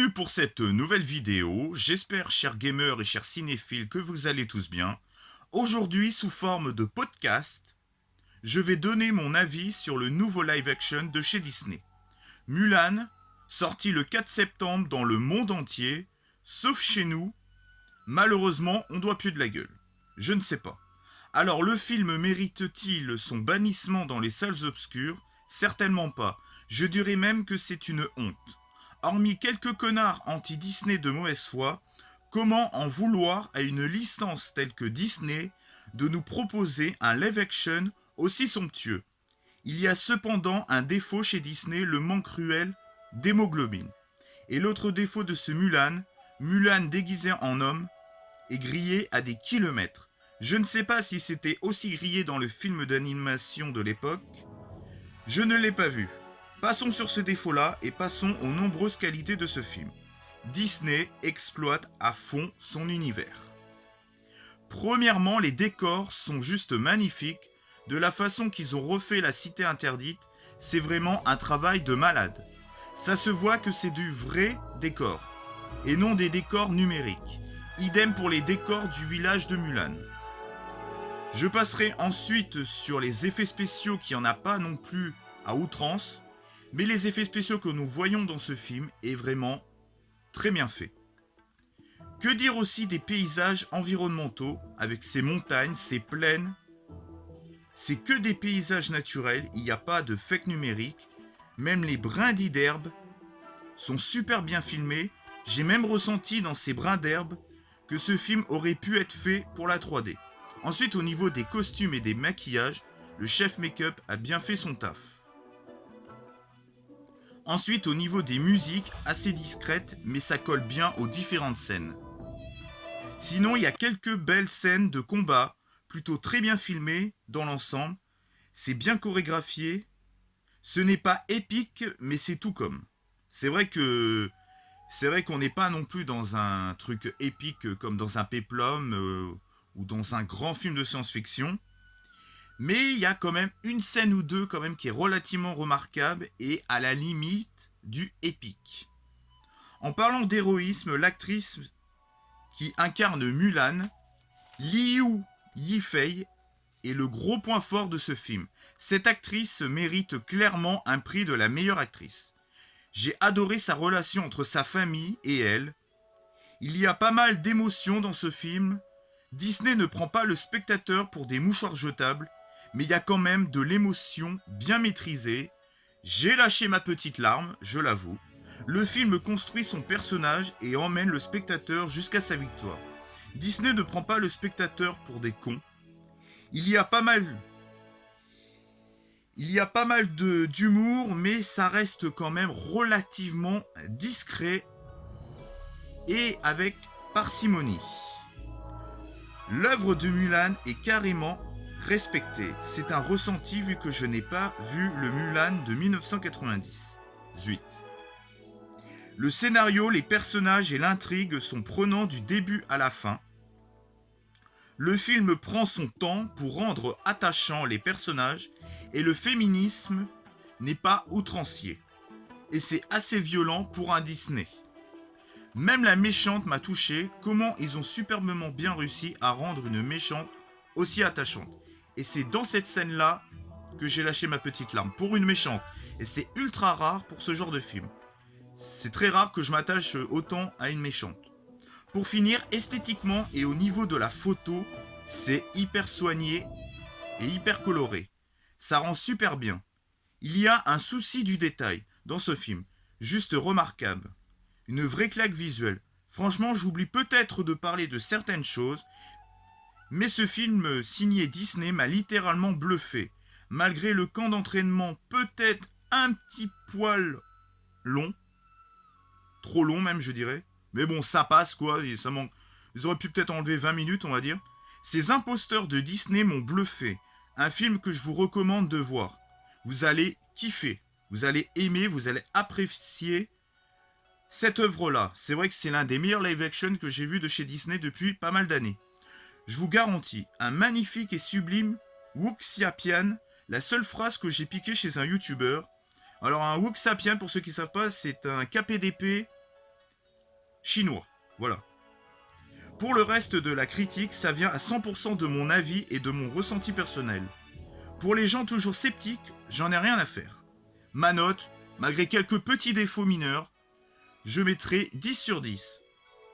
Bienvenue pour cette nouvelle vidéo. J'espère, chers gamers et chers cinéphiles, que vous allez tous bien. Aujourd'hui, sous forme de podcast, je vais donner mon avis sur le nouveau live-action de chez Disney. Mulan, sorti le 4 septembre dans le monde entier, sauf chez nous. Malheureusement, on doit plus de la gueule. Je ne sais pas. Alors, le film mérite-t-il son bannissement dans les salles obscures? Certainement pas. Je dirais même que c'est une honte. Hormis quelques connards anti-Disney de mauvaise foi, comment en vouloir à une licence telle que Disney de nous proposer un live-action aussi somptueux? Il y a cependant un défaut chez Disney, le manque cruel d'hémoglobine. Et l'autre défaut de ce Mulan, Mulan déguisé en homme, est grillé à des kilomètres. Je ne sais pas si c'était aussi grillé dans le film d'animation de l'époque. Je ne l'ai pas vu. Passons sur ce défaut-là et passons aux nombreuses qualités de ce film. Disney exploite à fond son univers. Premièrement, les décors sont juste magnifiques. De la façon qu'ils ont refait la Cité Interdite, c'est vraiment un travail de malade. Ça se voit que c'est du vrai décor, et non des décors numériques. Idem pour les décors du village de Mulan. Je passerai ensuite sur les effets spéciaux qui en a pas non plus à outrance. Mais les effets spéciaux que nous voyons dans ce film est vraiment très bien fait. Que dire aussi des paysages environnementaux avec ces montagnes, ces plaines? C'est que des paysages naturels, il n'y a pas de fake numérique. Même les brindilles d'herbe sont super bien filmés. J'ai même ressenti dans ces brins d'herbe que ce film aurait pu être fait pour la 3D. Ensuite, au niveau des costumes et des maquillages, le chef make-up a bien fait son taf. Ensuite, au niveau des musiques, assez discrètes, mais ça colle bien aux différentes scènes. Sinon, il y a quelques belles scènes de combat, plutôt très bien filmées dans l'ensemble. C'est bien chorégraphié. Ce n'est pas épique, mais c'est tout comme. C'est vrai qu'on n'est pas non plus dans un truc épique comme dans un péplum ou dans un grand film de science-fiction. Mais il y a quand même une scène ou deux quand même qui est relativement remarquable et à la limite du épique. En parlant d'héroïsme, l'actrice qui incarne Mulan, Liu Yifei, est le gros point fort de ce film. Cette actrice mérite clairement un prix de la meilleure actrice. J'ai adoré sa relation entre sa famille et elle. Il y a pas mal d'émotions dans ce film. Disney ne prend pas le spectateur pour des mouchoirs jetables, mais il y a quand même de l'émotion bien maîtrisée. J'ai lâché ma petite larme, je l'avoue. Le film construit son personnage et emmène le spectateur jusqu'à sa victoire. Disney ne prend pas le spectateur pour des cons. Il y a pas mal d'humour, mais ça reste quand même relativement discret et avec parcimonie. L'œuvre de Mulan est carrément respecté. C'est un ressenti vu que je n'ai pas vu le Mulan de 1998. Le scénario, les personnages et l'intrigue sont prenants du début à la fin. Le film prend son temps pour rendre attachants les personnages et le féminisme n'est pas outrancier. Et c'est assez violent pour un Disney. Même la méchante m'a touché. Comment ils ont superbement bien réussi à rendre une méchante aussi attachante. Et c'est dans cette scène-là que j'ai lâché ma petite larme. Pour une méchante. Et c'est ultra rare pour ce genre de film. C'est très rare que je m'attache autant à une méchante. Pour finir, esthétiquement et au niveau de la photo, c'est hyper soigné et hyper coloré. Ça rend super bien. Il y a un souci du détail dans ce film. Juste remarquable. Une vraie claque visuelle. Franchement, j'oublie peut-être de parler de certaines choses, mais ce film signé Disney m'a littéralement bluffé. Malgré le camp d'entraînement peut-être un petit poil long, trop long même je dirais, mais bon ça passe quoi, ça manque. Ils auraient pu peut-être enlever 20 minutes on va dire. Ces imposteurs de Disney m'ont bluffé. Un film que je vous recommande de voir. Vous allez kiffer, vous allez aimer, vous allez apprécier cette œuvre-là. C'est vrai que c'est l'un des meilleurs live-action que j'ai vu de chez Disney depuis pas mal d'années. Je vous garantis, un magnifique et sublime Wuxiapian, la seule phrase que j'ai piquée chez un youtubeur. Alors un Wuxiapian, pour ceux qui ne savent pas, c'est un KPDP chinois. Voilà. Pour le reste de la critique, ça vient à 100% de mon avis et de mon ressenti personnel. Pour les gens toujours sceptiques, j'en ai rien à faire. Ma note, malgré quelques petits défauts mineurs, je mettrai 10 sur 10.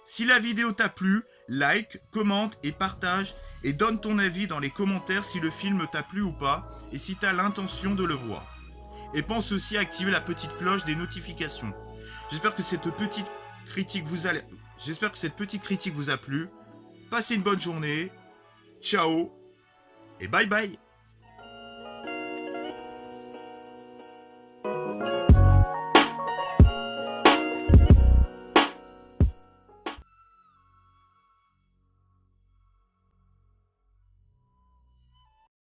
Si la vidéo t'a plu, like, commente et partage et donne ton avis dans les commentaires si le film t'a plu ou pas et si t'as l'intention de le voir. Et pense aussi à activer la petite cloche des notifications. J'espère que cette petite critique vous a plu. Passez une bonne journée. Ciao et bye bye.